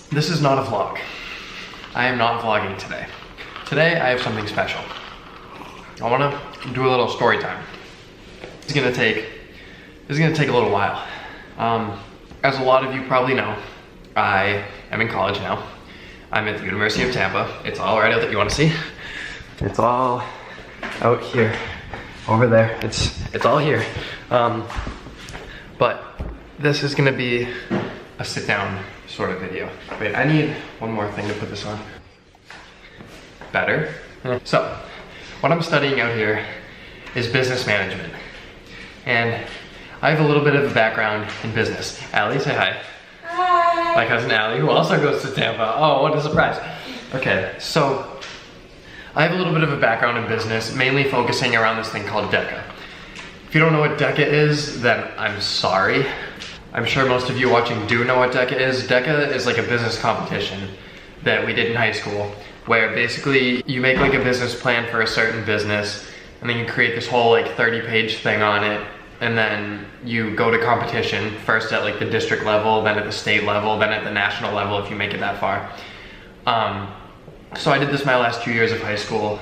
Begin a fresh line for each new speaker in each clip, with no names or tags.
This is not a vlog. I am not vlogging today. Today I have something special. I want to do a little story time. This is gonna take a little while. As a lot of you probably know, I am in college now. I'm at the University of Tampa. It's all right out that you want to see. It's all out here, over there. It's all here. But this is gonna be a sit down sort of video. Wait, I need one more thing to put this on. Better. So, what I'm studying out here is business management. And I have a little bit of a background in business. Allie, say hi.
Hi.
My cousin Allie, who also goes to Tampa. Oh, what a surprise. Okay, so I have a little bit of a background in business, mainly focusing around this thing called DECA. If you don't know what DECA is, then I'm sorry. I'm sure most of you watching do know what DECA is. DECA is like a business competition that we did in high school, where basically you make like a business plan for a certain business, and then you create this whole like 30-page thing on it, and then you go to competition, first at like the district level, then at the state level, then at the national level if you make it that far. So I did this my last 2 years of high school.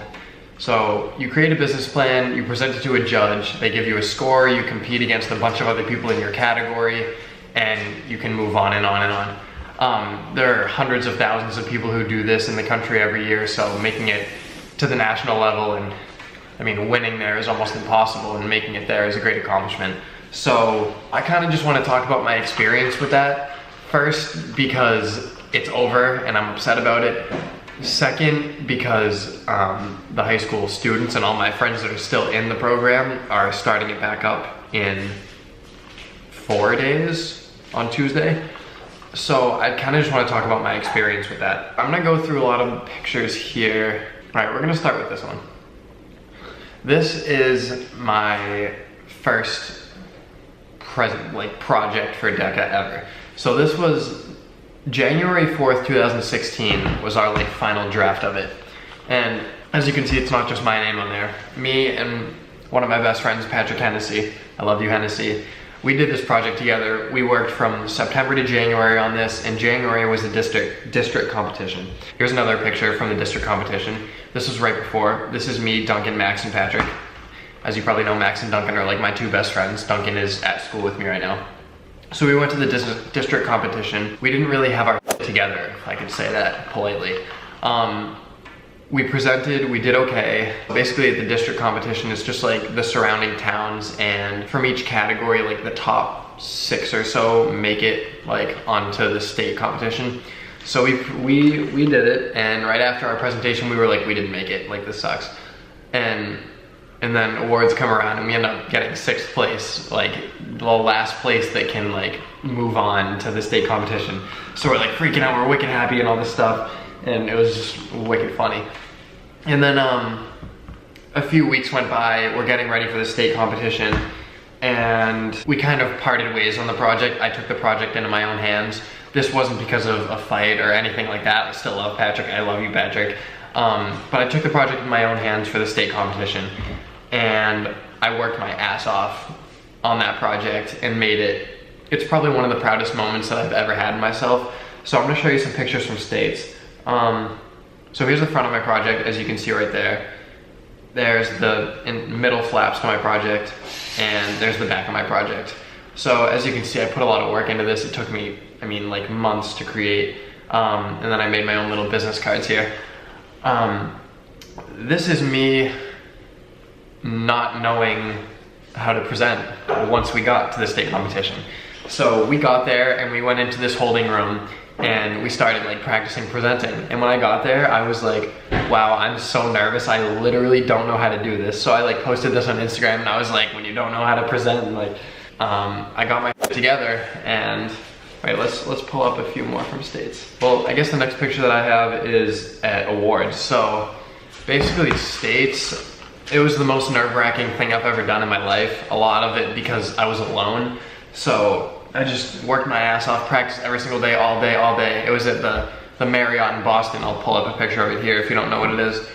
So you create a business plan, you present it to a judge, they give you a score, you compete against a bunch of other people in your category, and you can move on and on and on. There are hundreds of thousands of people who do this in the country every year, so making it to the national level, and I mean winning there is almost impossible, and making it there is a great accomplishment. So I kind of just want to talk about my experience with that. First, because it's over and I'm upset about it. Second, because the high school students and all my friends that are still in the program are starting it back up in 4 days on Tuesday. So I kind of just want to talk about my experience with that. I'm gonna go through a lot of pictures here. All right, we're gonna start with this one. This is my first project for DECA ever. So this was January 4th, 2016 was our like final draft of it. And as you can see, it's not just my name on there. Me and one of my best friends, Patrick Hennessy, I love you Hennessy, we did this project together. We worked from September to January on this, and January was the district competition. Here's another picture from the district competition. This was right before. This is me, Duncan, Max, and Patrick. As you probably know, Max and Duncan are like my two best friends. Duncan is at school with me right now. So we went to the district competition. We didn't really have our together, if I could say that politely. We presented, we did okay. Basically at the district competition, it's just like the surrounding towns, and from each category, like the top 6 or so make it like onto the state competition. So we did it, and right after our presentation, we were like, we didn't make it, like this sucks. And then awards come around and we end up getting 6th place, like the last place that can like move on to the state competition. So we're like freaking out, we're wicked happy and all this stuff, and it was just wicked funny. And then a few weeks went by, we're getting ready for the state competition, and we kind of parted ways on the project. I took the project into my own hands. This wasn't because of a fight or anything like that. I still love Patrick, I love you Patrick. But I took the project in my own hands for the state competition, and I worked my ass off on that project and made it. It's probably one of the proudest moments that I've ever had in myself. So I'm gonna show you some pictures from states. So here's the front of my project, as you can see right there. There's the middle flaps to my project, and there's the back of my project. So as you can see, I put a lot of work into this. It took me, I mean, like months to create, and then I made my own little business cards here. This is me not knowing how to present once we got to the state competition. So we got there and we went into this holding room and we started like practicing presenting. And when I got there, I was like, wow, I'm so nervous. I literally don't know how to do this. So I like posted this on Instagram, and I was like, when you don't know how to present, and like, I got my together. And wait, let's pull up a few more from states. Well, I guess the next picture that I have is at awards. So basically states, it was the most nerve-wracking thing I've ever done in my life. A lot of it because I was alone. So I just worked my ass off, practiced every single day, all day, all day. It was at the Marriott in Boston. I'll pull up a picture of it here if you don't know what it is.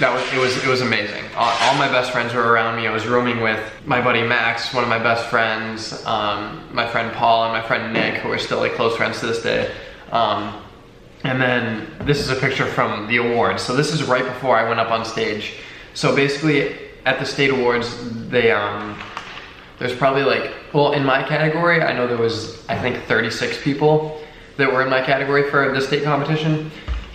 it was amazing. All my best friends were around me. I was rooming with my buddy Max, one of my best friends, my friend Paul, and my friend Nick, who are still like close friends to this day. And then this is a picture from the awards. So this is right before I went up on stage. So basically at the state awards, there's probably like, well, in my category, I know there was, I think 36 people that were in my category for the state competition.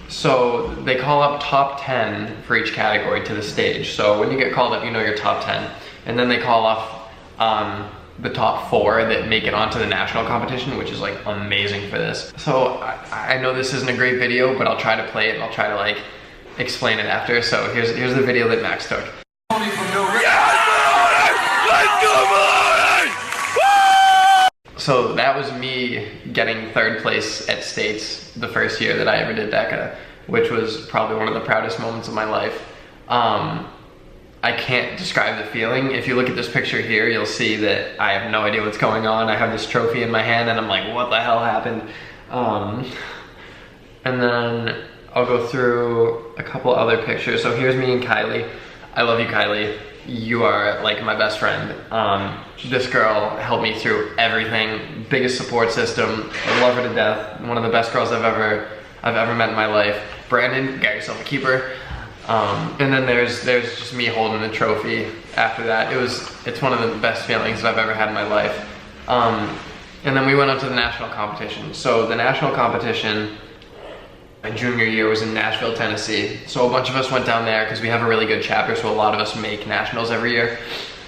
So they call up top 10 for each category to the stage. So when you get called up, you know you're top 10. And then they call off the top 4 that make it onto the national competition, which is like amazing for this. So I know this isn't a great video, but I'll try to play it and I'll try to like explain it after. So here's the video that Max took. So that was me getting 3rd place at states the first year that I ever did DECA, which was probably one of the proudest moments of my life. I can't describe the feeling. If you look at this picture here, you'll see that I have no idea what's going on. I have this trophy in my hand and I'm like, what the hell happened? And then I'll go through a couple other pictures. So here's me and Kylie. I love you, Kylie. You are like my best friend. This girl helped me through everything. Biggest support system. I love her to death. One of the best girls I've ever met in my life. Brandon, got yourself a keeper. And then there's just me holding the trophy after that. It's one of the best feelings that I've ever had in my life. And then we went on to the national competition. So the national competition, my junior year, was in Nashville, Tennessee. So a bunch of us went down there because we have a really good chapter, so a lot of us make nationals every year.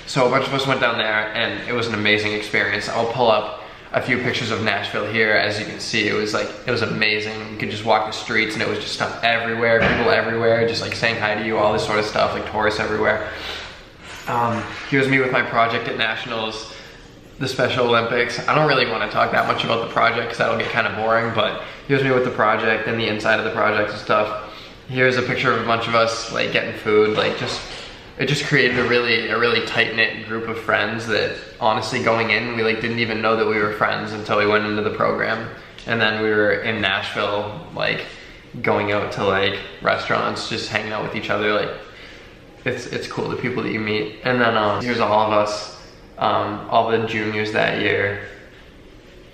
So a bunch of us went down there and it was an amazing experience. I'll pull up a few pictures of Nashville here. As you can see, it was amazing. You could just walk the streets and it was just stuff everywhere, people everywhere, just like saying hi to you, all this sort of stuff, like tourists everywhere. Here's me with my project at nationals, the Special Olympics. I don't really want to talk that much about the project because that'll get kind of boring, but here's me with the project and the inside of the project and stuff. Here's a picture of a bunch of us like getting food, it just created a really tight-knit group of friends that honestly going in, we like didn't even know that we were friends until we went into the program. And then we were in Nashville, like going out to like restaurants, just hanging out with each other. Like it's cool, the people that you meet. And then here's all of us, all the juniors that year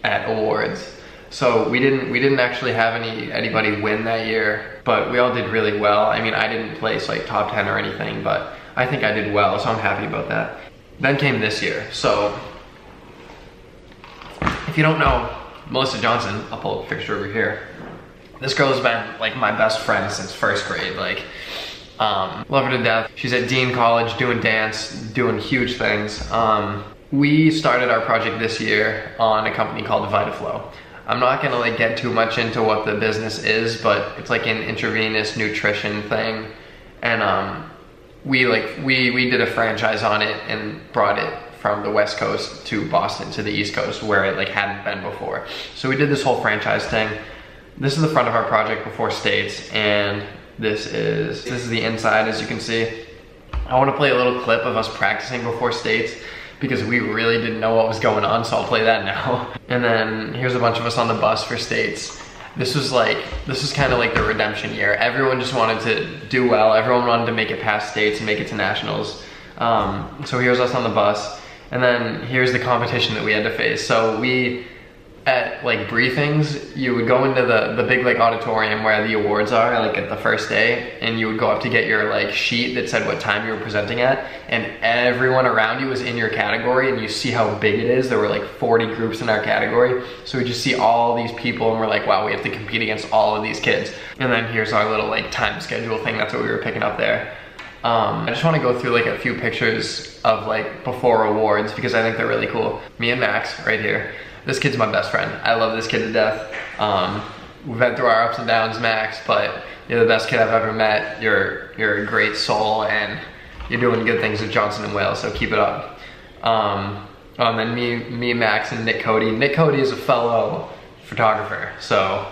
at awards. So we didn't actually have anybody win that year, but we all did really well. I mean, I didn't place like top 10 or anything, but I think I did well, so I'm happy about that. Then came this year. So if you don't know Melissa Johnson, I'll pull up a picture over here. This girl has been like my best friend since 1st grade. Like, love her to death. She's at Dean College doing dance, doing huge things. We started our project this year on a company called VitaFlow. I'm not gonna like get too much into what the business is, but it's like an intravenous nutrition thing. And we did a franchise on it and brought it from the West Coast to Boston to the East Coast where it like hadn't been before. So we did this whole franchise thing. This is the front of our project before states, and this is the inside, as you can see. I want to play a little clip of us practicing before states because we really didn't know what was going on, so I'll play that now. And then here's a bunch of us on the bus for states. This was kind of like the redemption year. Everyone just wanted to do well. Everyone wanted to make it past states and make it to nationals. So here's us on the bus. And then here's the competition that we had to face. So we, at like briefings, you would go into the big like auditorium where the awards are, like at the first day, and you would go up to get your like sheet that said what time you were presenting at, and everyone around you was in your category, and you see how big it is. There were like 40 groups in our category, so we just see all these people and we're like, wow, we have to compete against all of these kids. And then here's our little like time schedule thing. That's what we were picking up there. I just want to go through like a few pictures of like before awards because I think they're really cool. Me and Max right here. This kid's my best friend. I love this kid to death. We've been through our ups and downs, Max, but you're the best kid I've ever met. You're a great soul, and you're doing good things with Johnson & Wales, so keep it up. And then me, Max, and Nick Cody. Nick Cody is a fellow photographer, so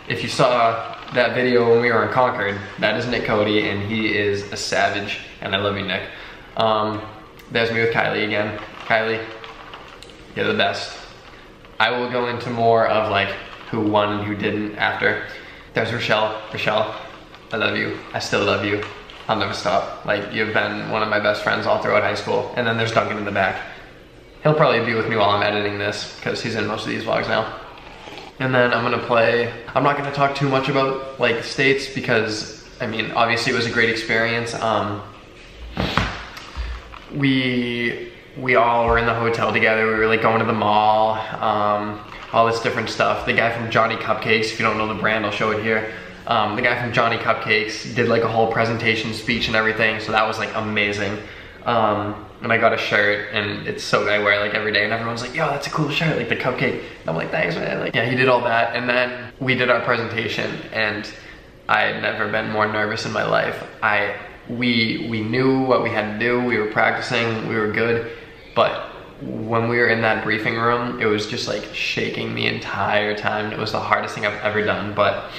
if you saw that video when we were in Concord, that is Nick Cody, and he is a savage, and I love you, Nick. There's me with Kylie again. Kylie, you're the best. I will go into more of like who won and who didn't after. There's Rochelle. Rochelle, I love you. I still love you. I'll never stop. Like, you've been one of my best friends all throughout high school. And then there's Duncan in the back. He'll probably be with me while I'm editing this because he's in most of these vlogs now. And then I'm gonna play, I'm not gonna talk too much about like states because, I mean, obviously it was a great experience. We all were in the hotel together. We were like going to the mall, all this different stuff. The guy from Johnny Cupcakes, if you don't know the brand, I'll show it here. The guy from Johnny Cupcakes did like a whole presentation speech and everything, so that was like amazing. And I got a shirt, and it's so I wear like every day, and everyone's like, yo, that's a cool shirt, like the cupcake. And I'm like, thanks, man. Like, yeah, he did all that, and then we did our presentation, and I had never been more nervous in my life. We knew what we had to do, we were practicing, we were good, but when we were in that briefing room, it was just like shaking the entire time. It was the hardest thing I've ever done, but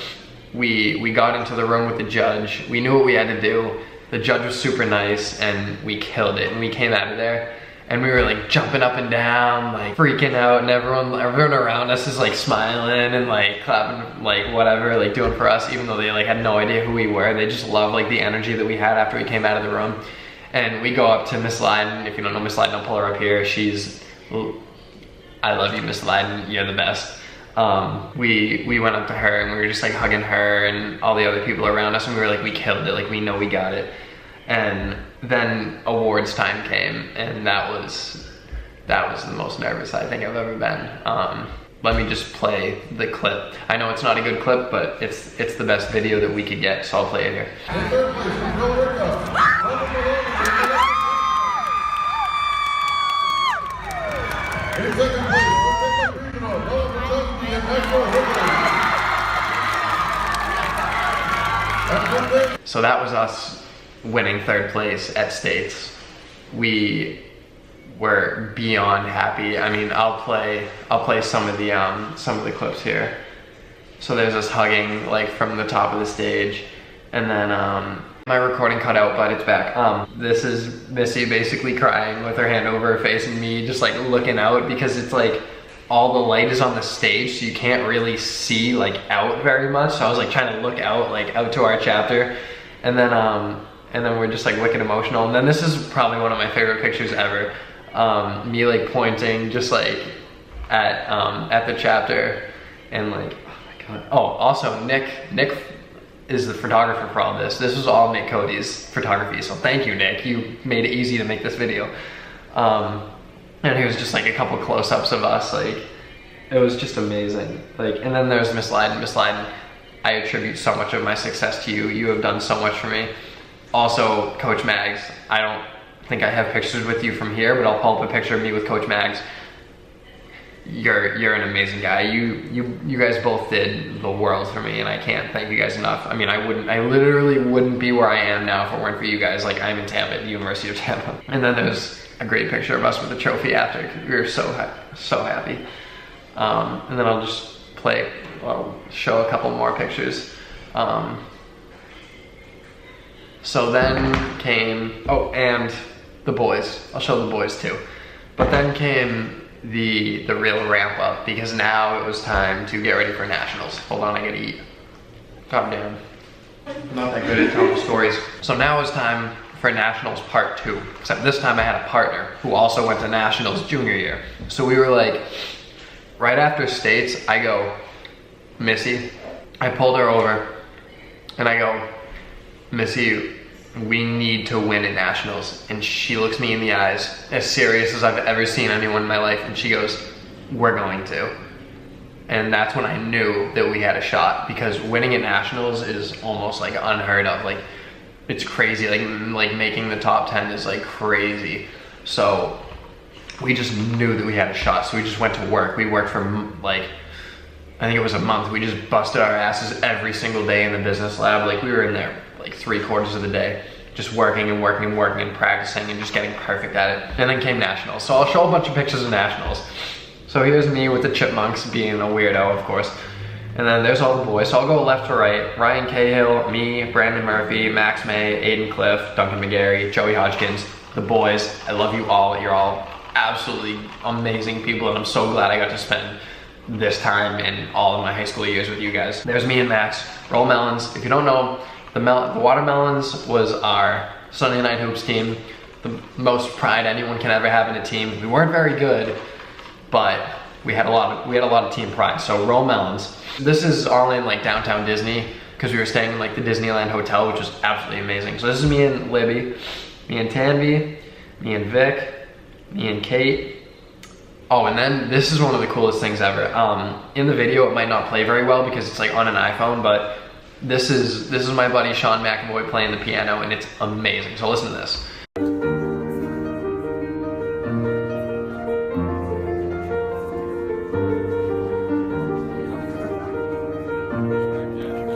we got into the room with the judge. We knew what we had to do. The judge was super nice, and we killed it, and we came out of there, and we were like jumping up and down, like freaking out, and everyone around us is like smiling and like clapping, like whatever, like doing for us, even though they like had no idea who we were. They just loved like the energy that we had after we came out of the room. And we go up to Miss Lyden. If you don't know Miss Lyden, I'll pull her up here. I love you, Miss Lyden, you're the best. We went up to her, and we were just like hugging her and all the other people around us, and we were like, we killed it, like we know we got it. And then awards time came, and that was the most nervous I think I've ever been. Let me just play the clip. I know it's not a good clip, but it's the best video that we could get, so I'll play it here. So that was us winning 3rd place at states. We were beyond happy. I mean, I'll play some of the clips here. So there's us hugging like from the top of the stage, and then my recording cut out, but it's back. This is Missy basically crying with her hand over her face, and me just like looking out because it's like all the light is on the stage, so you can't really see like out very much. So I was like trying to look out, like out to our chapter, and then we're just like wicked emotional. And then this is probably one of my favorite pictures ever. Me like pointing just like at the chapter, and like, oh my god. Oh, also Nick is the photographer for all this. This was all Nick Cody's photography, so thank you, Nick. You made it easy to make this video. And he was just like a couple close-ups of us, like it was just amazing. Like, and then there's Miss Lyden. Miss Lyden, I attribute so much of my success to you. You have done so much for me. Also, Coach Mags. I don't think I have pictures with you from here, but I'll pull up a picture of me with Coach Mags. You're an amazing guy. You guys both did the world for me, and I can't thank you guys enough. I mean, I literally wouldn't be where I am now if it weren't for you guys. Like, I'm in Tampa, at the University of Tampa. And then there's a great picture of us with the trophy after. We were so happy. And then I'll just show a couple more pictures. So then came, oh, and the boys. I'll show the boys too. But then came the real ramp up, because now it was time to get ready for nationals. Hold on, I gotta eat. Calm down. I'm not that good at telling stories. So now it's time for nationals part 2. Except this time I had a partner who also went to nationals junior year. So we were like, right after states, I go, Missy, I pulled her over and I go, Missy, we need to win at nationals. And she looks me in the eyes, as serious as I've ever seen anyone in my life, and she goes, we're going to. And that's when I knew that we had a shot, because winning at nationals is almost like unheard of. Like, it's crazy, like making the top 10 is like crazy. So we just knew that we had a shot, so we just went to work. We worked for like, I think it was a month. We just busted our asses every single day in the business lab. Like, we were in there like 3/4 of the day, just working and working and working and practicing and just getting perfect at it. And then came nationals. So I'll show a bunch of pictures of nationals. So here's me with the chipmunks, being a weirdo, of course. And then there's all the boys. So I'll go left to right. Ryan Cahill, me, Brandon Murphy, Max May, Aiden Cliff, Duncan McGarry, Joey Hodgkins, the boys. I love you all. You're all absolutely amazing people, and I'm so glad I got to spend this time in all of my high school years with you guys. There's me and Max. Roll melons. If you don't know, The Watermelons was our Sunday Night Hoops team. The most pride anyone can ever have in a team. We weren't very good, but we had a lot of team pride. So Roll Melons. This is all in like downtown Disney because we were staying in like the Disneyland Hotel, which was absolutely amazing. So this is me and Libby, me and Tanvi, me and Vic, me and Kate. Oh, and then this is one of the coolest things ever. In the video, it might not play very well because it's like on an iPhone, but this is my buddy Sean McAvoy playing the piano, and it's amazing. So listen to this.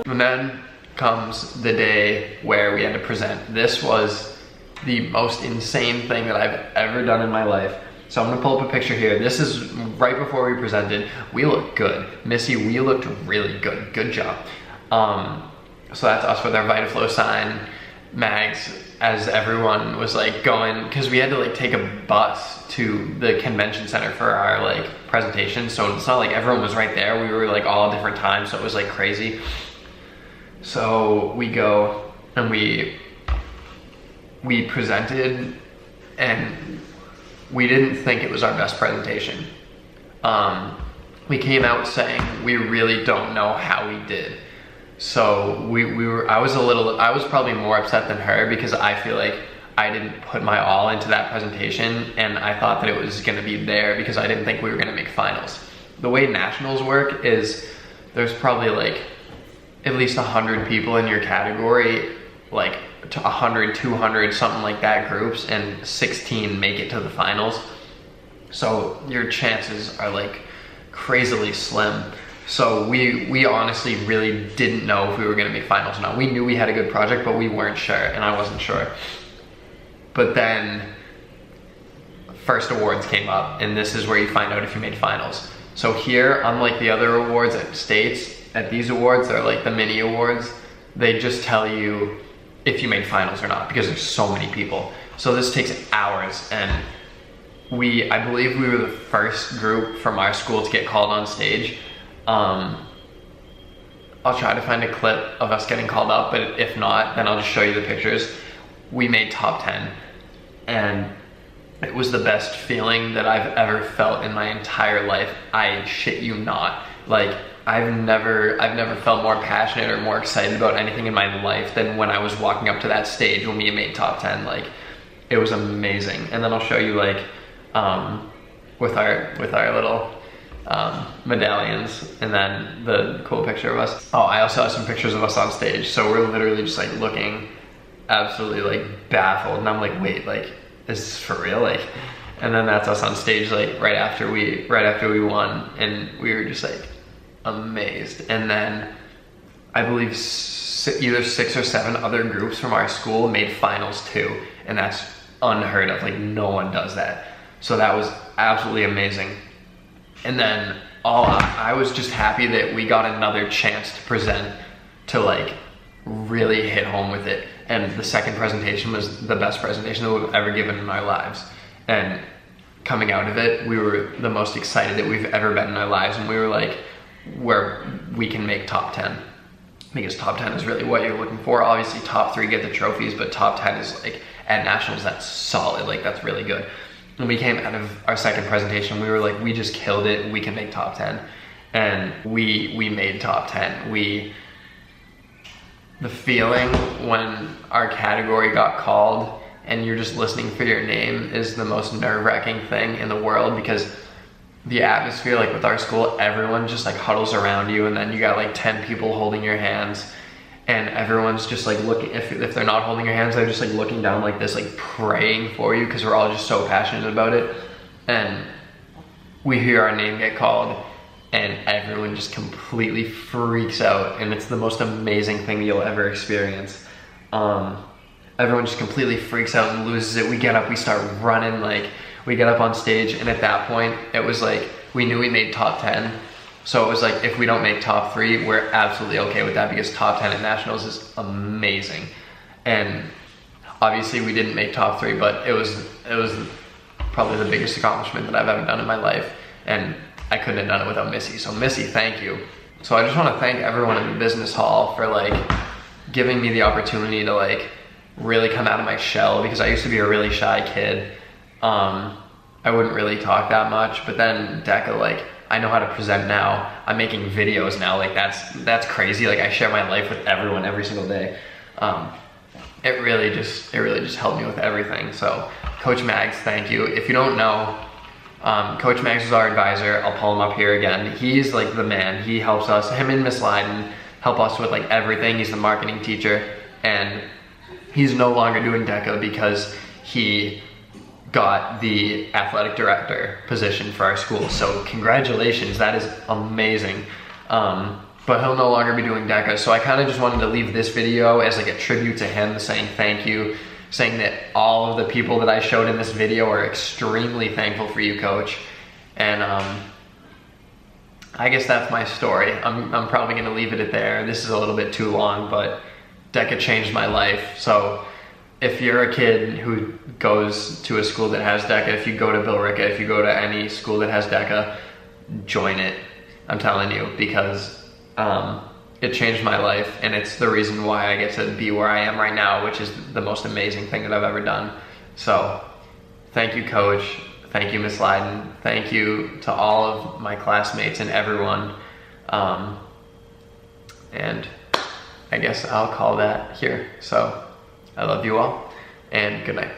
And then comes the day where we had to present. This was the most insane thing that I've ever done in my life. So I'm gonna pull up a picture here. This is right before we presented. We looked good. Missy, we looked really good. Good job. So that's us with our VitaFlow sign, Mags, as everyone was like going, because we had to like take a bus to the convention center for our like presentation. So it's not like everyone was right there. We were like all different times, so it was like crazy. So we go and we presented, and we didn't think it was our best presentation. We came out saying we really don't know how we did. So I was probably more upset than her because I feel like I didn't put my all into that presentation, and I thought that it was gonna be there because I didn't think we were gonna make finals. The way nationals work is there's probably like at least 100 people in your category, like 100, 200, something like that groups, and 16 make it to the finals. So your chances are like crazily slim. So we honestly really didn't know if we were gonna make finals or not. We knew we had a good project, but we weren't sure, and I wasn't sure. But then first awards came up, and this is where you find out if you made finals. So here, unlike the other awards at states, at these awards, they're like the mini awards. They just tell you if you made finals or not because there's so many people. So this takes hours, and I believe we were the first group from our school to get called on stage. I'll try to find a clip of us getting called up, but if not, then I'll just show you the pictures. We made top 10, and it was the best feeling that I've ever felt in my entire life. I shit you not. Like, I've never felt more passionate or more excited about anything in my life than when I was walking up to that stage when we made top 10. Like, it was amazing. And then I'll show you like with our little medallions, and then the cool picture of us. Oh, I also have some pictures of us on stage. So we're literally just like looking absolutely like baffled, and I'm like, wait, like, is this for real? Like, and then that's us on stage like right after we won, and we were just like amazed. And then I believe either 6 or 7 other groups from our school made finals too, and that's unheard of. Like, no one does that. So that was absolutely amazing. And then I was just happy that we got another chance to present, to like really hit home with it. And the second presentation was the best presentation that we've ever given in our lives. And coming out of it, we were the most excited that we've ever been in our lives. And we were like, where we can make top 10. Because top 10 is really what you're looking for. Obviously top 3 get the trophies, but top 10 is like, at nationals, that's solid. Like, that's really good. When we came out of our second presentation, we were like, we just killed it. We can make top 10. And we made top 10. The feeling when our category got called and you're just listening for your name is the most nerve-wracking thing in the world, because the atmosphere, like with our school, everyone just like huddles around you, and then you got like 10 people holding your hands, and everyone's just like looking, if they're not holding your hands, they're just like looking down like this, like praying for you, because we're all just so passionate about it. And we hear our name get called, and everyone just completely freaks out, and it's the most amazing thing you'll ever experience. Everyone just completely freaks out and loses it. We get up, we start running, like we get up on stage, and at that point, it was like, we knew we made top 10. So it was like, if we don't make top 3, we're absolutely okay with that, because top 10 at nationals is amazing. And obviously we didn't make top 3, but it was probably the biggest accomplishment that I've ever done in my life. And I couldn't have done it without Missy. So Missy, thank you. So I just want to thank everyone in the business hall for like giving me the opportunity to like really come out of my shell, because I used to be a really shy kid. I wouldn't really talk that much, but then DECA, like, I know how to present now. I'm making videos now, like that's crazy. Like I share my life with everyone every single day. It really just helped me with everything. So Coach Mags, thank you. If you don't know, Coach Mags is our advisor. I'll pull him up here again. He's like the man. He helps us, him and Miss Leiden help us with like everything. He's the marketing teacher, and he's no longer doing DECA because he got the athletic director position for our school. So congratulations, that is amazing. But he'll no longer be doing DECA. So I kind of just wanted to leave this video as like a tribute to him, saying thank you, saying that all of the people that I showed in this video are extremely thankful for you, Coach. And I guess that's my story. I'm probably gonna leave it at there. This is a little bit too long, but DECA changed my life. So if you're a kid who goes to a school that has DECA, if you go to Billerica, if you go to any school that has DECA, join it. I'm telling you, because it changed my life, and it's the reason why I get to be where I am right now, which is the most amazing thing that I've ever done. So thank you, Coach. Thank you, Miss Leiden. Thank you to all of my classmates and everyone. And I guess I'll call that here. So I love you all, and good night.